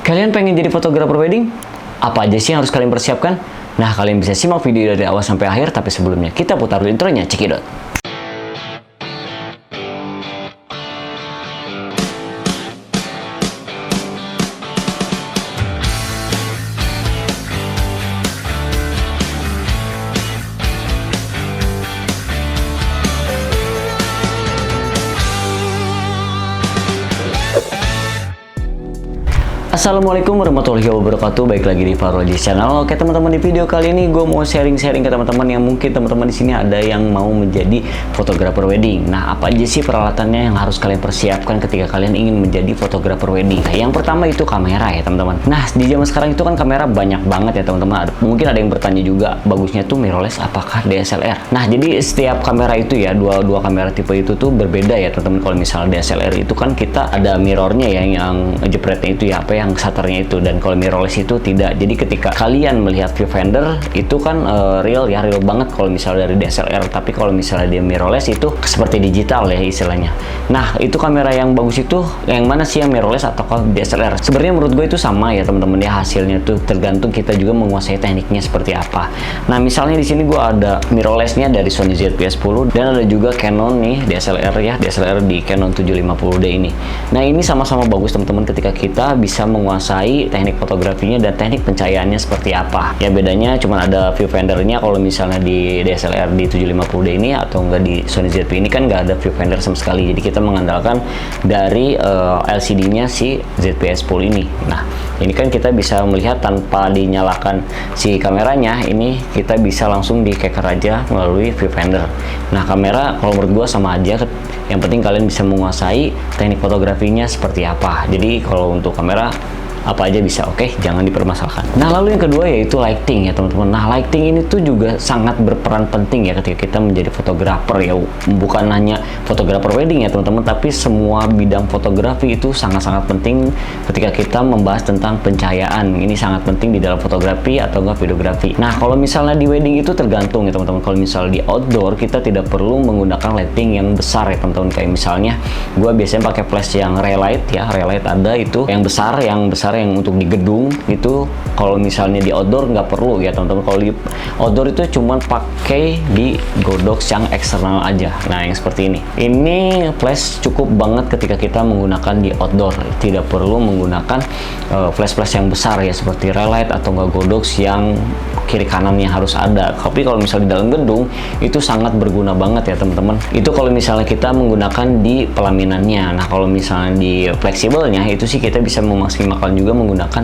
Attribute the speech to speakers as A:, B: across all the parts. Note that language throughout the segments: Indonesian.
A: Kalian pengen jadi fotografer wedding? Apa aja sih yang harus kalian persiapkan? Nah, kalian bisa simak video dari awal sampai akhir, tapi sebelumnya kita putar dulu intronya, cekidot. Assalamualaikum warahmatullahi wabarakatuh. Baik lagi di Farology Channel. Oke teman-teman, di video kali ini gue mau sharing-sharing ke teman-teman yang mungkin teman-teman di sini ada yang mau menjadi fotografer wedding. Nah, apa aja sih peralatannya yang harus kalian persiapkan ketika kalian ingin menjadi fotografer wedding? Nah, yang pertama itu kamera ya teman-teman. Nah, di zaman sekarang itu kan kamera banyak banget ya teman-teman. Mungkin ada yang bertanya juga, bagusnya tuh mirrorless apakah DSLR? Nah, jadi setiap kamera itu ya, dua kamera tipe itu tuh berbeda ya teman-teman. Kalau misalnya DSLR itu kan kita ada mirrornya ya, yang jepretnya itu ya, apa yang shutternya itu, dan kalau mirrorless itu tidak. Jadi ketika kalian melihat viewfinder itu kan real banget kalau misalnya dari DSLR, tapi kalau misalnya dia mirrorless itu seperti digital ya istilahnya. Nah, itu kamera yang bagus itu yang mana sih, yang mirrorless atau DSLR? Sebenarnya menurut gue itu sama ya teman-teman ya, hasilnya tuh tergantung kita juga menguasai tekniknya seperti apa. Nah, misalnya di sini gue ada mirrorless-nya dari Sony ZV-10 dan ada juga Canon nih DSLR ya, DSLR di Canon 750D ini. Nah, ini sama-sama bagus teman-teman ketika kita bisa menguasai teknik fotografinya dan teknik pencahayaannya seperti apa. Ya bedanya cuma ada viewfindernya. Kalau misalnya di DSLR di 750D ini atau enggak di Sony ZV ini kan nggak ada viewfinder sama sekali. Jadi kita mengandalkan dari LCD-nya si ZV-10 ini. Nah, ini kan kita bisa melihat tanpa dinyalakan si kameranya. Ini kita bisa langsung di keker aja melalui viewfinder. Nah, kamera kalau menurut gua sama aja. Yang penting kalian bisa menguasai teknik fotografinya seperti apa. Jadi kalau untuk kamera apa aja bisa, oke, jangan dipermasalahkan. Nah, lalu yang kedua yaitu lighting ya teman-teman. Nah, lighting ini tuh juga sangat berperan penting ya ketika kita menjadi fotografer ya. Bukan hanya fotografer wedding ya teman-teman, tapi semua bidang fotografi itu sangat-sangat penting ketika kita membahas tentang pencahayaan. Ini sangat penting di dalam fotografi atau enggak videografi. Nah, kalau misalnya di wedding itu tergantung ya teman-teman. Kalau misalnya di outdoor kita tidak perlu menggunakan lighting yang besar ya teman-teman. Kayak misalnya gue biasanya pakai flash yang relight ya, relight ada itu yang besar yang untuk di gedung itu. Kalau misalnya di outdoor nggak perlu ya teman-teman. Kalau di outdoor itu cuman pakai di Godox yang eksternal aja. Nah, yang seperti ini flash cukup banget ketika kita menggunakan di outdoor. Tidak perlu menggunakan flash-flash yang besar ya seperti relight atau nggak Godox yang kiri kanannya harus ada. Tapi kalau misalnya di dalam gedung itu sangat berguna banget ya teman-teman. Itu kalau misalnya kita menggunakan di pelaminannya. Nah, kalau misalnya di fleksibelnya itu sih kita bisa memaksimalkan juga menggunakan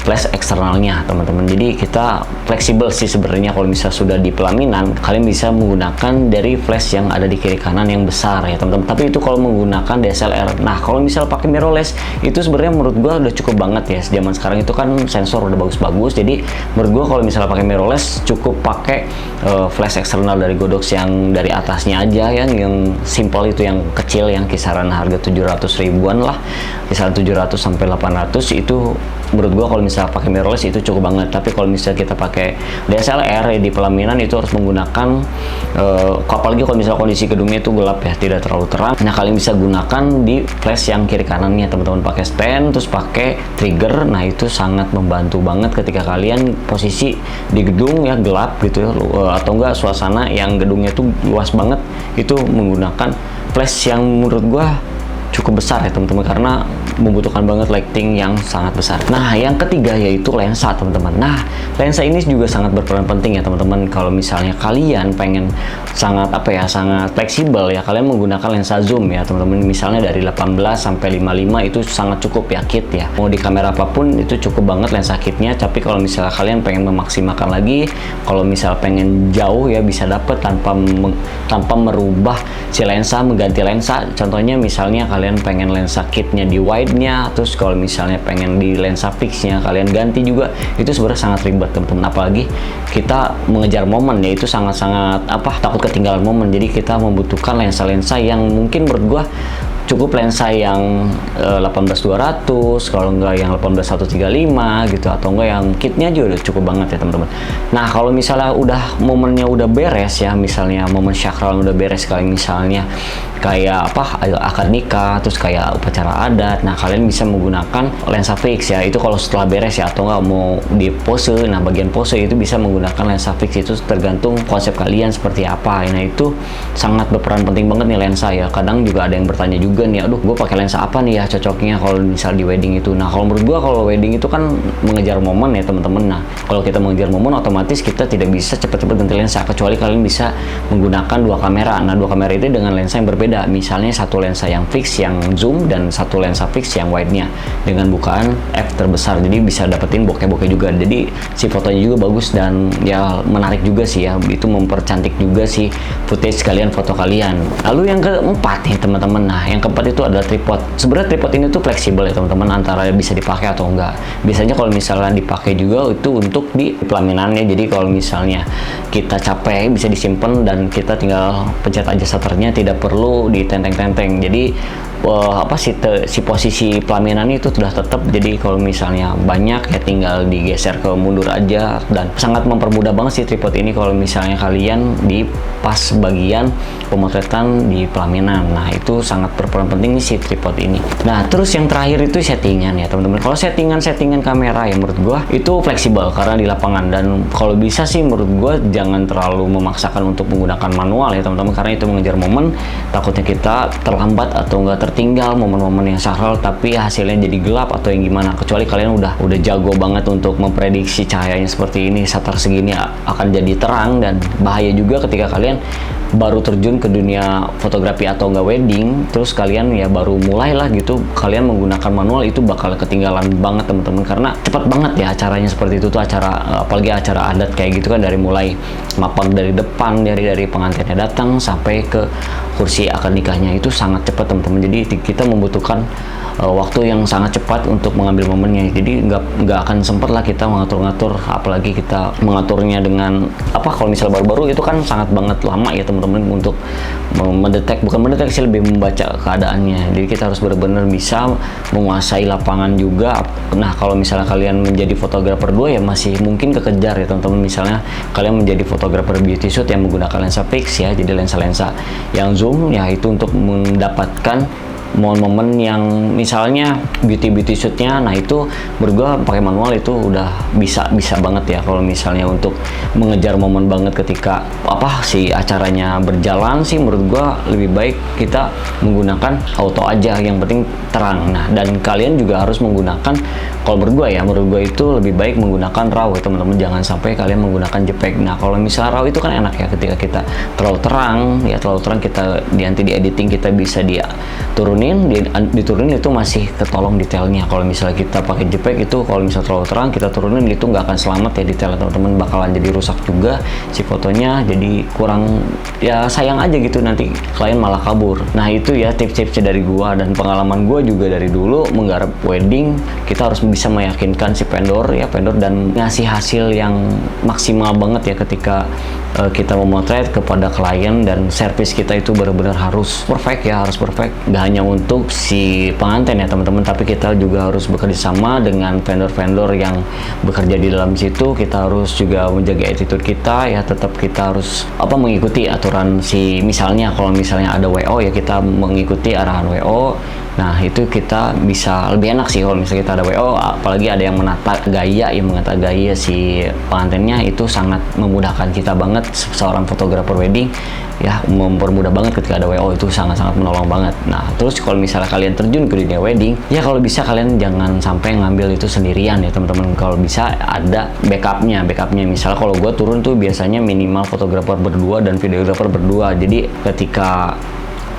A: flash eksternalnya teman-teman. Jadi kita fleksibel sih sebenarnya. Kalau misalnya sudah di pelaminan, kalian bisa menggunakan dari flash yang ada di kiri kanan yang besar ya teman-teman. Tapi itu kalau menggunakan DSLR. Nah, kalau misalnya pakai mirrorless itu sebenarnya menurut gua udah cukup banget ya. Zaman sekarang itu kan sensor udah bagus-bagus. Jadi menurut gua kalau misalnya pakai mirrorless cukup pakai flash eksternal dari Godox yang dari atasnya aja ya, yang simple itu, yang kecil, yang kisaran harga 700 ribuan lah, kisaran 700 sampai 800 itu menurut gua kalau misalnya pakai mirrorless itu cukup banget. Tapi kalau misalnya kita pakai DSLR ya, di pelaminan itu harus menggunakan apalagi kalau misalnya kondisi gedungnya itu gelap ya, tidak terlalu terang. Nah, kalian bisa gunakan di flash yang kiri kanannya teman-teman, pakai stand terus pakai trigger. Nah, itu sangat membantu banget ketika kalian posisi di gedung ya gelap gitu ya, atau enggak suasana yang gedungnya tuh luas banget, itu menggunakan flash yang menurut gua cukup besar ya teman-teman, karena membutuhkan banget lighting yang sangat besar. Nah, yang ketiga yaitu lensa teman-teman. Nah, lensa ini juga sangat berperan penting ya teman-teman. Kalau misalnya kalian pengen sangat sangat fleksibel ya, kalian menggunakan lensa zoom ya teman-teman. Misalnya dari 18 sampai 55 itu sangat cukup ya kit ya. Mau di kamera apapun itu cukup banget lensa kitnya. Tapi kalau misalnya kalian pengen memaksimalkan lagi, kalau misalnya pengen jauh ya bisa dapet tanpa merubah si lensa, mengganti lensa. Contohnya misalnya kalian pengen lensa kitnya di wide-nya, terus kalau misalnya pengen di lensa fix-nya kalian ganti juga, itu sebenarnya sangat ribet teman-teman. Apalagi kita mengejar momen ya, itu sangat-sangat takut ketinggalan momen. Jadi kita membutuhkan lensa-lensa yang mungkin menurut gua cukup lensa yang 18-200, kalau enggak yang 18-135 gitu, atau enggak yang kitnya juga udah cukup banget ya teman-teman. Nah kalau misalnya udah momennya udah beres ya, misalnya momen syakral udah beres, kali misalnya kayak apa, akad nikah, terus kayak upacara adat, nah kalian bisa menggunakan lensa fix ya, itu kalau setelah beres ya, atau nggak mau di pose, nah bagian pose itu bisa menggunakan lensa fix, itu tergantung konsep kalian seperti apa. Nah itu sangat berperan penting banget nih lensa ya. Kadang juga ada yang bertanya juga nih, aduh gue pakai lensa apa nih ya cocoknya kalau misal di wedding itu. Nah kalau menurut gue, kalau wedding itu kan mengejar momen ya teman-teman. Nah kalau kita mengejar momen, otomatis kita tidak bisa cepat-cepat ganti lensa, kecuali kalian bisa menggunakan dua kamera. Nah dua kamera itu dengan lensa yang berbeda, misalnya satu lensa yang fix yang zoom dan satu lensa fix yang wide-nya dengan bukaan f terbesar, jadi bisa dapetin bokeh-bokeh juga, jadi si fotonya juga bagus dan ya menarik juga sih ya, itu mempercantik juga sih footage kalian, foto kalian. Lalu yang keempat nih teman-teman, nah yang keempat itu adalah tripod. Sebenarnya tripod ini tuh fleksibel ya teman-teman, antara bisa dipakai atau enggak. Biasanya kalau misalnya dipakai juga itu untuk di pelaminannya, jadi kalau misalnya kita capek bisa disimpan dan kita tinggal pencet aja shutternya, tidak perlu ditenteng-tenteng. Jadi si posisi pelaminan itu sudah tetap, jadi kalau misalnya banyak ya tinggal digeser ke mundur aja, dan sangat mempermudah banget si tripod ini kalau misalnya kalian di pas bagian pemotretan di pelaminan. Nah itu sangat berperan penting si tripod ini. Nah terus yang terakhir itu settingan ya teman-teman. Kalau settingan kamera ya menurut gua itu fleksibel karena di lapangan, dan kalau bisa sih menurut gua jangan terlalu memaksakan untuk menggunakan manual ya teman-teman, karena itu mengejar momen, takutnya kita terlambat atau enggak tertinggal momen-momen yang sakral tapi hasilnya jadi gelap atau yang gimana. Kecuali kalian udah jago banget untuk memprediksi cahayanya seperti ini, shutter segini akan jadi terang, dan bahaya juga ketika kalian baru terjun ke dunia fotografi atau enggak wedding, terus kalian ya baru mulai lah gitu, kalian menggunakan manual, itu bakal ketinggalan banget teman-teman, karena cepat banget ya acaranya seperti itu tuh, acara apalagi acara adat kayak gitu kan, dari mulai mapang dari depan, dari pengantinnya datang sampai ke kursi akad nikahnya, itu sangat cepat teman-teman. Jadi kita membutuhkan waktu yang sangat cepat untuk mengambil momennya, jadi nggak akan sempat lah kita mengatur-ngatur, apalagi kita mengaturnya dengan apa, kalau misal baru-baru itu kan sangat banget lama ya teman-teman untuk bukan mendeteksi, lebih membaca keadaannya. Jadi kita harus benar-benar bisa menguasai lapangan juga. Nah kalau misalnya kalian menjadi fotografer dua ya masih mungkin kekejar ya teman-teman. Misalnya kalian menjadi fotografer beauty shoot yang menggunakan lensa fix ya, jadi lensa-lensa yang zoom ya, itu untuk mendapatkan momen-momen yang misalnya beauty shootnya, nah itu menurut gua pakai manual itu udah bisa banget ya. Kalau misalnya untuk mengejar momen banget ketika apa si acaranya berjalan sih, menurut gua lebih baik kita menggunakan auto aja, yang penting terang. Nah dan kalian juga harus menggunakan, kalau menurut gua itu lebih baik menggunakan RAW ya teman-teman, jangan sampai kalian menggunakan JPEG. Nah kalau misalnya RAW itu kan enak ya, ketika kita terlalu terang kita nanti di editing kita bisa dia turunin, diturunin itu masih ketolong detailnya. Kalau misalnya kita pakai JPEG itu, kalau misalnya terlalu terang kita turunin, itu nggak akan selamat ya detailnya teman-teman, bakalan jadi rusak juga si fotonya, jadi kurang ya, sayang aja gitu, nanti klien malah kabur. Nah itu ya tips-tipsnya dari gua dan pengalaman gua juga dari dulu menggarap wedding. Kita harus bisa meyakinkan si vendor dan ngasih hasil yang maksimal banget ya ketika kita memotret kepada klien, dan servis kita itu benar-benar harus perfect ya, harus perfect. Nggak hanya untuk si pengantin ya teman-teman, tapi kita juga harus bekerja sama dengan vendor-vendor yang bekerja di dalam situ. Kita harus juga menjaga attitude kita ya, tetap kita harus mengikuti aturan si, misalnya kalau misalnya ada WO ya kita mengikuti arahan WO. Nah itu kita bisa lebih enak sih kalau misalnya kita ada WO, apalagi ada yang menata gaya si pengantinnya, itu sangat memudahkan kita banget seorang fotografer wedding ya, mempermudah banget ketika ada WO, itu sangat-sangat menolong banget. Nah terus kalau misalnya kalian terjun ke dunia wedding ya, kalau bisa kalian jangan sampai ngambil itu sendirian ya teman-teman. Kalau bisa ada backupnya. Misalnya kalau gue turun tuh biasanya minimal fotografer berdua dan videografer berdua, jadi ketika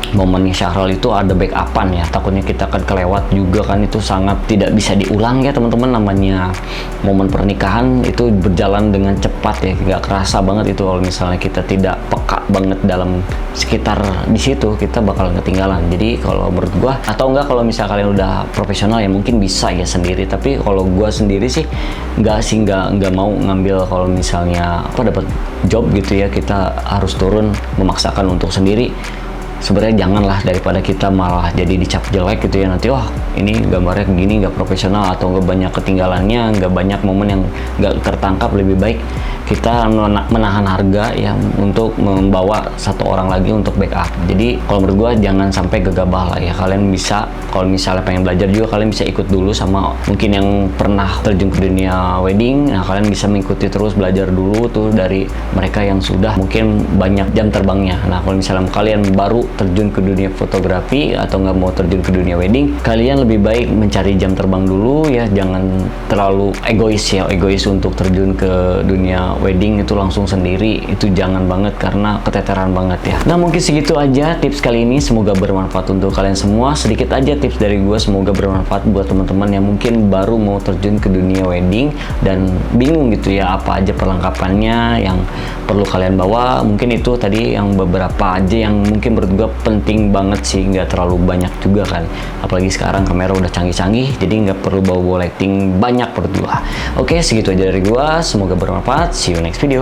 A: momennya syahral itu ada backupan ya, takutnya kita akan kelewat juga kan, itu sangat tidak bisa diulang ya teman-teman. Namanya momen pernikahan itu berjalan dengan cepat ya, nggak kerasa banget itu kalau misalnya kita tidak peka banget dalam sekitar di situ, kita bakal ketinggalan. Jadi kalau menurut gua, atau enggak kalau misalnya kalian udah profesional ya mungkin bisa ya sendiri, tapi kalau gua sendiri sih nggak mau ngambil, kalau misalnya dapat job gitu ya kita harus turun memaksakan untuk sendiri. sebenarnya janganlah, daripada kita malah jadi dicap jelek gitu ya nanti, wah ini gambarnya gini nggak profesional atau nggak banyak ketinggalannya, nggak banyak momen yang nggak tertangkap. Lebih baik kita menahan harga ya untuk membawa satu orang lagi untuk backup. Jadi kalau menurut gua jangan sampai gegabah lah ya. Kalian bisa, kalau misalnya pengen belajar juga, kalian bisa ikut dulu sama mungkin yang pernah terjun ke dunia wedding. Nah kalian bisa mengikuti terus, belajar dulu tuh dari mereka yang sudah mungkin banyak jam terbangnya. Nah kalau misalnya kalian baru terjun ke dunia fotografi atau nggak mau terjun ke dunia wedding, kalian lebih baik mencari jam terbang dulu ya. Jangan terlalu egois ya, egois untuk terjun ke dunia wedding itu langsung sendiri, itu jangan banget karena keteteran banget ya. Nah mungkin segitu aja tips kali ini, semoga bermanfaat untuk kalian semua. Sedikit aja tips dari gue, semoga bermanfaat buat teman-teman yang mungkin baru mau terjun ke dunia wedding dan bingung gitu ya apa aja perlengkapannya yang perlu kalian bawa. Mungkin itu tadi yang beberapa aja yang mungkin menurut gue penting banget sih, nggak terlalu banyak juga kan, apalagi sekarang kamera udah canggih-canggih, jadi nggak perlu bawa lighting banyak menurut gue. Oke, segitu aja dari gue, semoga bermanfaat. See you next video.